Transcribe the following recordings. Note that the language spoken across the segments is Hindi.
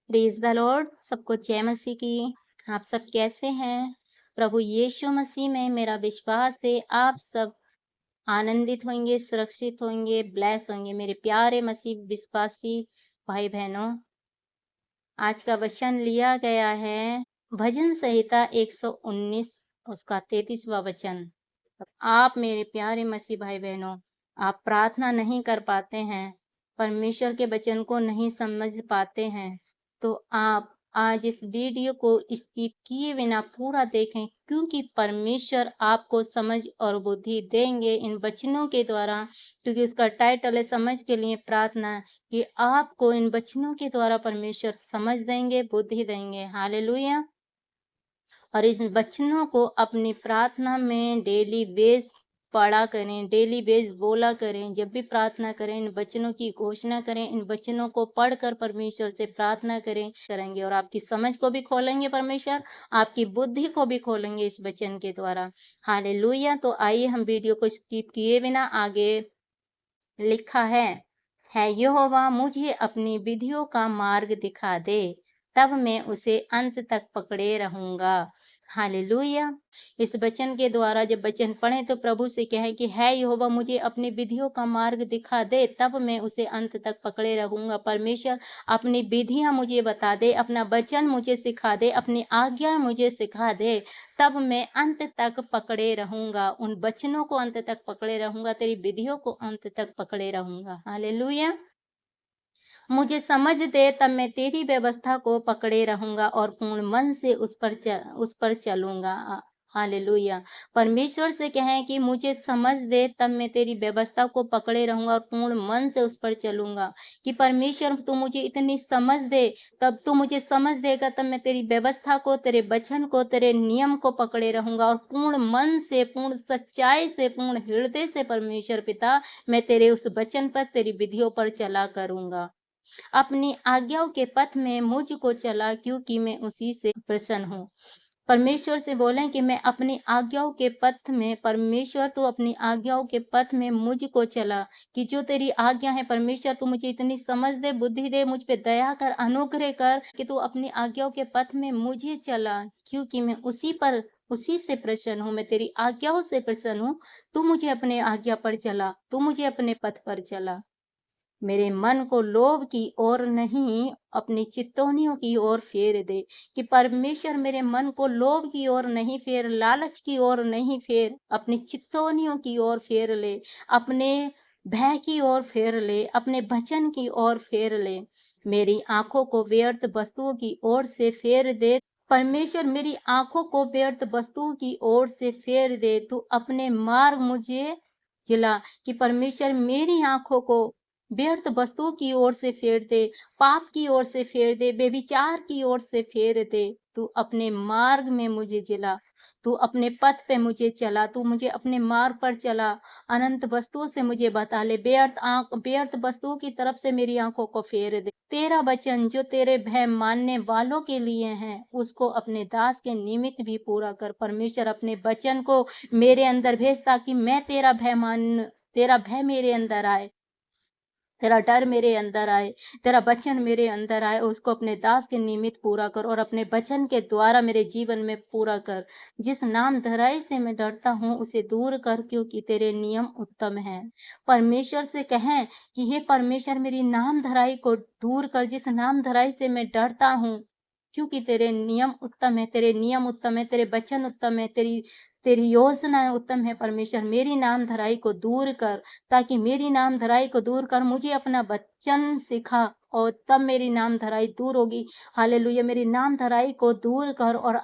Praise the Lord. सबको जय मसीह की। आप सब कैसे हैं? प्रभु यीशु मसीह में मेरा विश्वास है आप सब आनंदित होंगे, सुरक्षित होंगे, ब्लेस होंगे। मेरे प्यारे मसीह विश्वासी भाई बहनों, आज का वचन लिया गया है भजन संहिता 119 उसका 33वां वचन। आप मेरे प्यारे मसीह भाई बहनों, आप प्रार्थना नहीं कर पाते हैं, परमेश्वर के वचन को नहीं समझ पाते हैं, तो आप आज इस वीडियो को स्किप किए बिना पूरा देखें, क्योंकि परमेश्वर आपको समझ और बुद्धि देंगे इन वचनों के द्वारा। क्योंकि उसका टाइटल है समझ के लिए प्रार्थना, कि आपको इन वचनों के द्वारा परमेश्वर समझ देंगे, बुद्धि देंगे। हालेलुया। और इस वचनों को अपनी प्रार्थना में डेली बेस पढ़ा करें, डेली बेस बोला करें। जब भी प्रार्थना करें इन वचनों की घोषणा करें, इन वचनों को पढ़कर परमेश्वर से प्रार्थना करेंगे और आपकी समझ को भी खोलेंगे परमेश्वर, आपकी बुद्धि को भी खोलेंगे इस वचन के द्वारा। हालेलुया। तो आइए हम वीडियो को स्किप किए बिना आगे लिखा है यहोवा मुझे अपनी विधियों का मार्ग दिखा दे, तब मैं उसे अंत तक पकड़े रहूंगा। हालेलुया। इस वचन के द्वारा जब वचन पढ़ें तो प्रभु से कहें कि है यहोवा मुझे अपनी विधियों का मार्ग दिखा दे, तब मैं उसे अंत तक पकड़े रहूंगा। परमेश्वर अपनी विधियां मुझे बता दे, अपना वचन मुझे सिखा दे, अपनी आज्ञा मुझे सिखा दे, तब मैं अंत तक पकड़े रहूंगा। उन वचनों को अंत तक पकड़े रहूंगा, तेरी विधियों को अंत तक पकड़े रहूंगा। हालेलुया। मुझे समझ दे, तब मैं तेरी व्यवस्था को पकड़े रहूंगा और पूर्ण मन से उस पर चलूंगा। हालेलुया। परमेश्वर से कहें कि मुझे समझ दे, तब मैं तेरी व्यवस्था को पकड़े रहूंगा और पूर्ण मन से उस पर चलूंगा। कि परमेश्वर तू मुझे इतनी समझ दे, तब तू मुझे समझ देगा, तब मैं तेरी व्यवस्था को, तेरे वचन को, तेरे नियम को पकड़े रहूंगा और पूर्ण मन से, पूर्ण सच्चाई से, पूर्ण हृदय से परमेश्वर पिता मैं तेरे उस वचन पर, तेरी विधियों पर चला करूंगा। अपनी आज्ञाओं के पथ में मुझको चला, क्योंकि मैं उसी से प्रसन्न हूँ। परमेश्वर से बोलें कि मैं अपनी आज्ञाओं के पथ में, परमेश्वर तू अपनी आज्ञाओं के पथ में मुझको चला। कि जो तेरी आज्ञा है परमेश्वर, तू मुझे इतनी समझ दे, बुद्धि दे, मुझ पे दया कर, अनुग्रह कर कि तू अपनी आज्ञाओं के पथ में मुझे चला, क्योंकि मैं उसी से प्रसन्न हूँ, मैं तेरी आज्ञाओं से प्रसन्न हूँ। तू मुझे अपने आज्ञा पर चला, तू मुझे अपने पथ पर चला। मेरे मन को लोभ की ओर नहीं, अपनी चितौनियों की ओर फेर दे। कि परमेश्वर मेरे मन को लोभ की ओर नहीं फेर, लालच की ओर नहीं फेर, अपनी चितौनियों की ओर फेर ले, अपने भय की ओर फेर ले, अपने वचन की ओर फेर ले। मेरी आंखों को व्यर्थ वस्तुओं की ओर से फेर दे। परमेश्वर मेरी आंखों को व्यर्थ वस्तुओं की ओर से फेर दे, तू अपने मार्ग मुझे जिला। कि परमेश्वर मेरी आंखों को व्यर्थ वस्तुओं की ओर से फेर दे, पाप की ओर से फेर दे, बेविचार की ओर से फेर दे। तू अपने मार्ग में मुझे जिला, तू अपने पथ पे मुझे चला, तू मुझे अपने मार्ग पर चला। अनंत वस्तुओं से मुझे बता ले, व्यर्थ वस्तुओं की तरफ से मेरी आंखों को फेर दे। तेरा वचन जो तेरे भय मानने वालों के लिए है, उसको अपने दास के निमित्त भी पूरा कर। परमेश्वर अपने वचन को मेरे अंदर भेज, ताकि मैं तेरा भय मेरे अंदर आए, तेरा डर मेरे अंदर आए, तेरा वचन मेरे अंदर आए, और उसको अपने दास के निमित्त पूरा कर और अपने वचन के द्वारा मेरे जीवन में पूरा कर। जिस नाम धराई से मैं डरता हूँ उसे दूर कर, क्योंकि तेरे नियम उत्तम हैं। परमेश्वर से कहें कि हे परमेश्वर मेरी नाम धराई को दूर कर, जिस नाम धराई से मैं डरता हूँ, क्योंकि तेरे नियम उत्तम है, तेरे नियम उत्तम है, तेरे वचन उत्तम है, तेरी तेरी योजनाएं उत्तम है। परमेश्वर मेरी नाम धराई को दूर कर, ताकि मेरी नाम धराई को दूर कर मुझे अपना वचन सिखा, और तब मेरी नाम धराई दूर होगी। हालेलुया। मेरी नाम धराई को दूर कर, और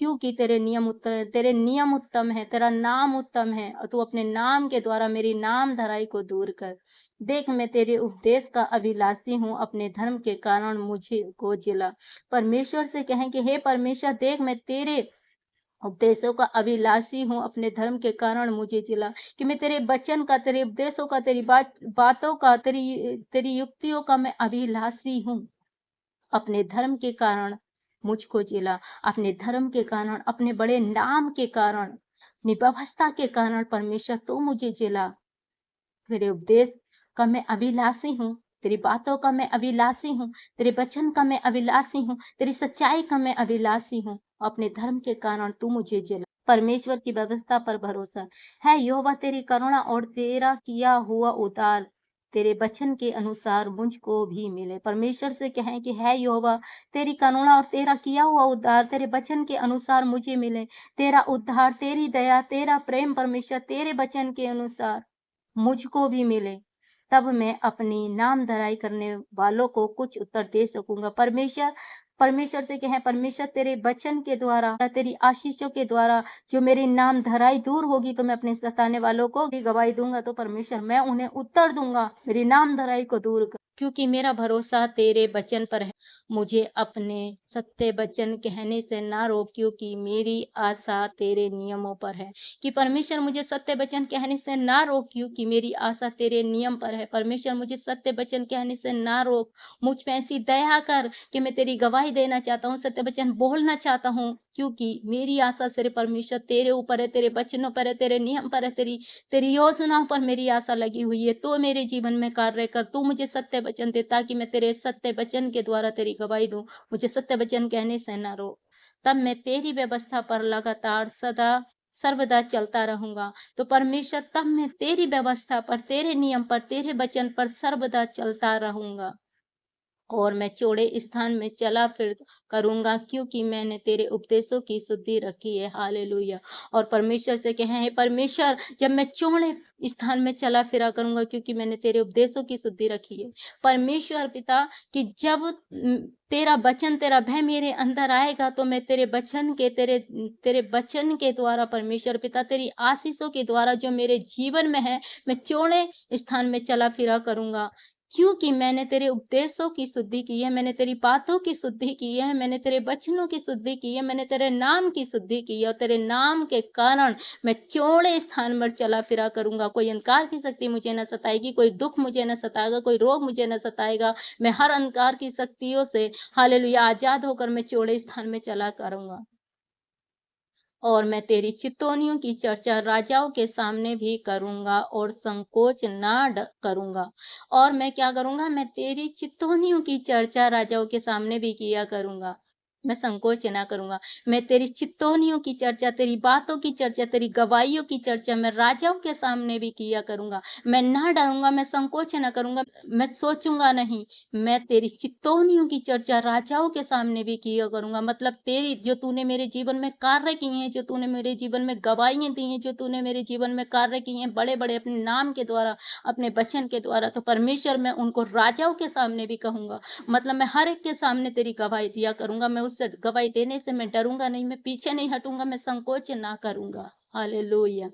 क्योंकि तेरे नियम उत्तम है, तेरा नाम उत्तम है, और तू अपने नाम के द्वारा मेरी नाम धराई को दूर कर। देख मैं तेरे उपदेश का अभिलाषी हूँ, अपने धर्म के कारण मुझे को जिला। परमेश्वर से कहें कि हे परमेश्वर देख मैं तेरे उपदेशों का अभिलाषी हूँ, अपने धर्म के कारण मुझे जिला। कि मैं तेरे वचन का, तेरे उपदेशों का, तेरी बातों का, तेरी तेरी युक्तियों का मैं अभिलाषी हूँ। अपने धर्म के कारण मुझको जिला, अपने धर्म के कारण, अपने बड़े नाम के कारण, अपनी व्यवस्था के कारण परमेश्वर तो मुझे जिला। तेरे उपदेश का मैं अभिलाषी हूँ, तेरी बातों का मैं अभिलाषी हूँ, तेरे वचन का मैं अभिलाषी हूँ, तेरी सच्चाई का मैं अभिलाषी हूँ। अपने धर्म के कारण तू मुझे जिला। परमेश्वर की व्यवस्था पर भरोसा है यहोवा, तेरी करुणा और तेरा किया हुआ उद्धार तेरे वचन के अनुसार मुझको भी मिले। परमेश्वर से कहें कि है यहोवा, तेरी करुणा और तेरा किया हुआ उद्धार तेरे वचन के अनुसार मुझे मिले। तेरा उद्धार, तेरी दया, तेरा प्रेम परमेश्वर तेरे वचन के अनुसार मुझको भी मिले। तब मैं अपनी नामधराई करने वालों को कुछ उत्तर दे सकूँगा। परमेश्वर परमेश्वर से कहें, परमेश्वर तेरे वचन के द्वारा, तेरी आशीषों के द्वारा जो मेरी नामधराई दूर होगी तो मैं अपने सताने वालों को भी गवाही दूँगा, तो परमेश्वर मैं उन्हें उत्तर दूँगा, मेरी नामधराई को दूर कर। क्योंकि मेरा भरोसा तेरे वचन पर है। मुझे अपने सत्य वचन कहने से ना रोक, क्योंकि मेरी आशा तेरे नियमों पर है। कि परमेश्वर मुझे सत्य वचन कहने से ना रोक, क्योंकि मेरी आशा तेरे नियम पर है। परमेश्वर मुझे सत्य वचन कहने से ना रोक, मुझ पे ऐसी दया कर कि मैं तेरी गवाही देना चाहता हूँ, सत्य वचन बोलना चाहता हूँ, क्योंकि मेरी आशा सिर्फ परमेश्वर तेरे ऊपर है, तेरे वचनों पर है, तेरे नियम पर है, तेरी तेरी योजनाओं पर मेरी आशा लगी हुई है। तो मेरे जीवन में कार्य कर, तू मुझे सत्य वचन दे, ताकि मैं तेरे सत्य वचन के द्वारा तेरी गवाही दूं। मुझे सत्य वचन कहने से ना रोक, तब मैं तेरी व्यवस्था पर लगातार सदा सर्वदा चलता रहूंगा। तो परमेश्वर, तब मैं तेरी व्यवस्था पर, तेरे नियम पर, तेरे वचन पर सर्वदा चलता रहूंगा। और मैं चौड़े स्थान में चला फिर करूँगा, क्योंकि मैंने तेरे उपदेशों की शुद्धि रखी है। हालेलुया। और परमेश्वर से कहें, हे परमेश्वर, जब मैं चौड़े स्थान में चला फिरा करूँगा, क्योंकि मैंने तेरे उपदेशों की शुद्धि रखी है। परमेश्वर पिता, कि जब तेरा वचन, तेरा भय मेरे अंदर आएगा, तो मैं तेरे वचन के, तेरे वचन के द्वारा परमेश्वर पिता, तेरी आशीषों के द्वारा जो मेरे जीवन में है, मैं चौड़े स्थान में चला फिरा करूँगा। क्योंकि मैंने तेरे उपदेशों की शुद्धि की है, मैंने तेरी बातों की शुद्धि की है, मैंने तेरे वचनों की शुद्धि की है, मैंने तेरे नाम की शुद्धि की है, और तेरे नाम के कारण मैं चौड़े स्थान पर चला फिरा करूँगा। कोई अंधकार की शक्ति मुझे न सताएगी, कोई दुःख मुझे न सताएगा, कोई रोग मुझे न सताएगा। मैं हर अंधकार की शक्तियों से हालेलुया आज़ाद होकर मैं चौड़े स्थान में चला करूँगा। और मैं तेरी चितौनियों की चर्चा राजाओं के सामने भी करूँगा और संकोच ना करूँगा। और मैं क्या करूँगा, मैं तेरी चितौनियों की चर्चा राजाओं के सामने भी किया करूँगा। मैं संकोच ना करूँगा। मैं तेरी चितौनियों की चर्चा, तेरी बातों की चर्चा, तेरी गवाहियों की चर्चा मैं राजाओं के सामने भी किया करूँगा। मैं ना डरूँगा, मैं संकोच ना करूँगा, मैं सोचूँगा नहीं। मैं तेरी चितौनियों की चर्चा राजाओं के सामने भी किया करूँगा। मतलब तेरी जो तूने मेरे जीवन में कार्य किए हैं, जो तूने मेरे जीवन में गवाहियाँ दी हैं, जो तूने मेरे जीवन में कार्य किए हैं बड़े-बड़े अपने नाम के द्वारा, अपने वचन के द्वारा, तो परमेश्वर मैं उनको राजाओं के सामने भी कहूँगा। मतलब मैं हर एक के सामने तेरी गवाही दिया करूँगा। मैं उससे गवाही देने से मैं डरूँगा नहीं, मैं पीछे नहीं हटूँगा, मैं संकोच ना करूँगा। हालेलुया।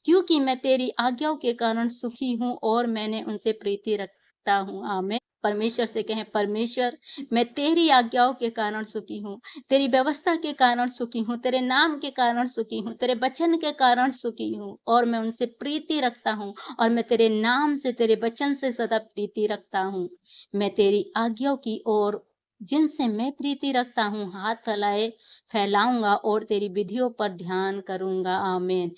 क्योंकि मैं तेरी आज्ञाओं के कारण सुखी हूँ और मैंने उनसे प्रीति रखता हूँ। आमीन। परमेश्वर से कहें, परमेश्वर, मैं तेरी आज्ञाओं के कारण सुखी हूँ, तेरी व्यवस्था के कारण सुखी हूँ, तेरे नाम के कारण सुखी हूँ, तेरे वचन के कारण सुखी हूँ, और मैं उनसे प्रीति रखता हूँ, और मैं तेरे नाम से, तेरे वचन से सदा प्रीति रखता हूँ। मैं तेरी आज्ञाओं की ओर जिनसे मैं प्रीति रखता हूँ हाथ फैलाऊंगा और तेरी विधियों पर ध्यान करूंगा। आमीन।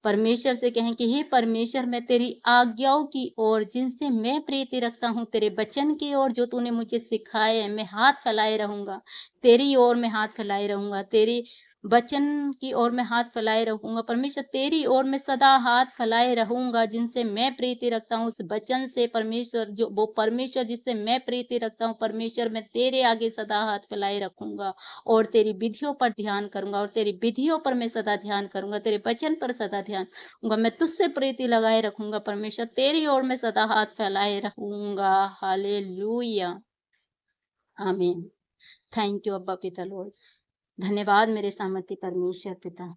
परमेश्वर से कहें कि हे परमेश्वर, मैं तेरी आज्ञाओं की ओर जिनसे मैं प्रीति रखता हूँ, तेरे वचन की ओर जो तूने मुझे सिखाए हैं, मैं हाथ फैलाए रहूँगा। तेरी ओर मैं हाथ फैलाए रहूँगा, तेरी वचन की ओर मैं हाथ फैलाए रहूँगा। परमेश्वर, तेरी ओर मैं सदा हाथ फैलाए रहूँगा, जिनसे मैं प्रीति रखता हूँ, उस वचन से परमेश्वर, जो वो परमेश्वर जिससे मैं प्रीति रखता हूँ, परमेश्वर मैं तेरे आगे सदा हाथ फैलाए रखूँगा। और तेरी विधियों पर ध्यान करूँगा, और तेरी विधियों पर मैं सदा ध्यान करूँगा, तेरे वचन पर सदा ध्यान दूँगा। मैं तुझसे प्रीति लगाए रखूँगा परमेश्वर, तेरी ओर मैं सदा हाथ फैलाए रहूँगा। हालेलुया। आमीन। थैंक यू अब्बा पिता लॉर्ड। धन्यवाद मेरे सामर्थी परमेश्वर पिता।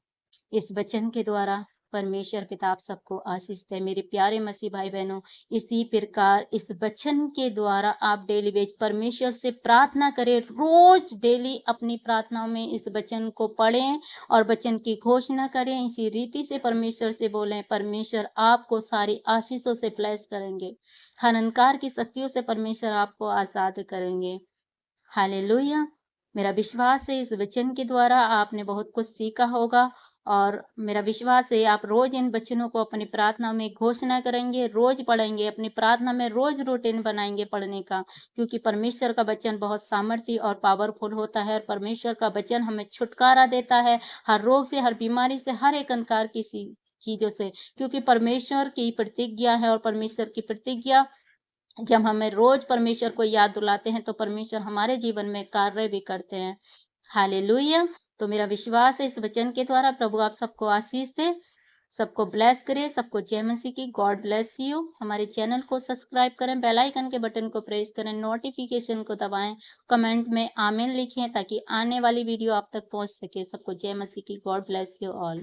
इस वचन के द्वारा परमेश्वर पिता आप सबको आशीष दे। मेरे प्यारे मसीह भाई बहनों, इसी प्रकार इस वचन के द्वारा आप डेली बेस परमेश्वर से प्रार्थना करें। रोज डेली अपनी प्रार्थनाओं में इस वचन को पढ़ें और वचन की घोषणा करें। इसी रीति से परमेश्वर से बोलें। परमेश्वर आपको सारी आशीषों से ब्लेस करेंगे। हर अंधकार की शक्तियों से परमेश्वर आपको आजाद करेंगे। हालेलुया। मेरा विश्वास है इस वचन के द्वारा आपने बहुत कुछ सीखा होगा और मेरा विश्वास है आप रोज़ इन वचनों को अपनी प्रार्थना में घोषणा करेंगे, रोज़ पढ़ेंगे, अपनी प्रार्थना में रोज़ रूटीन बनाएँगे पढ़ने का। क्योंकि परमेश्वर का वचन बहुत सामर्थी और पावरफुल होता है और परमेश्वर का वचन हमें छुटकारा देता है, हर रोग से, हर बीमारी से, हर एक अंधकार की चीज़ों से। क्योंकि परमेश्वर की प्रतिज्ञा है और परमेश्वर की प्रतिज्ञा जब हमें रोज़ परमेश्वर को याद दिलाते हैं, तो परमेश्वर हमारे जीवन में कार्य भी करते हैं। हालेलुया! तो मेरा विश्वास है इस वचन के द्वारा प्रभु आप सबको आशीष दे, सबको ब्लेस करे, सबको जय मसीह की। God bless you. हमारे चैनल को सब्सक्राइब करें, बेल आइकन के बटन को प्रेस करें, नोटिफ़िकेशन को दबाएँ, कमेंट में आमीन लिखें ताकि आने वाली वीडियो आप तक पहुँच सके। सबको जय मसीह की। God bless you all.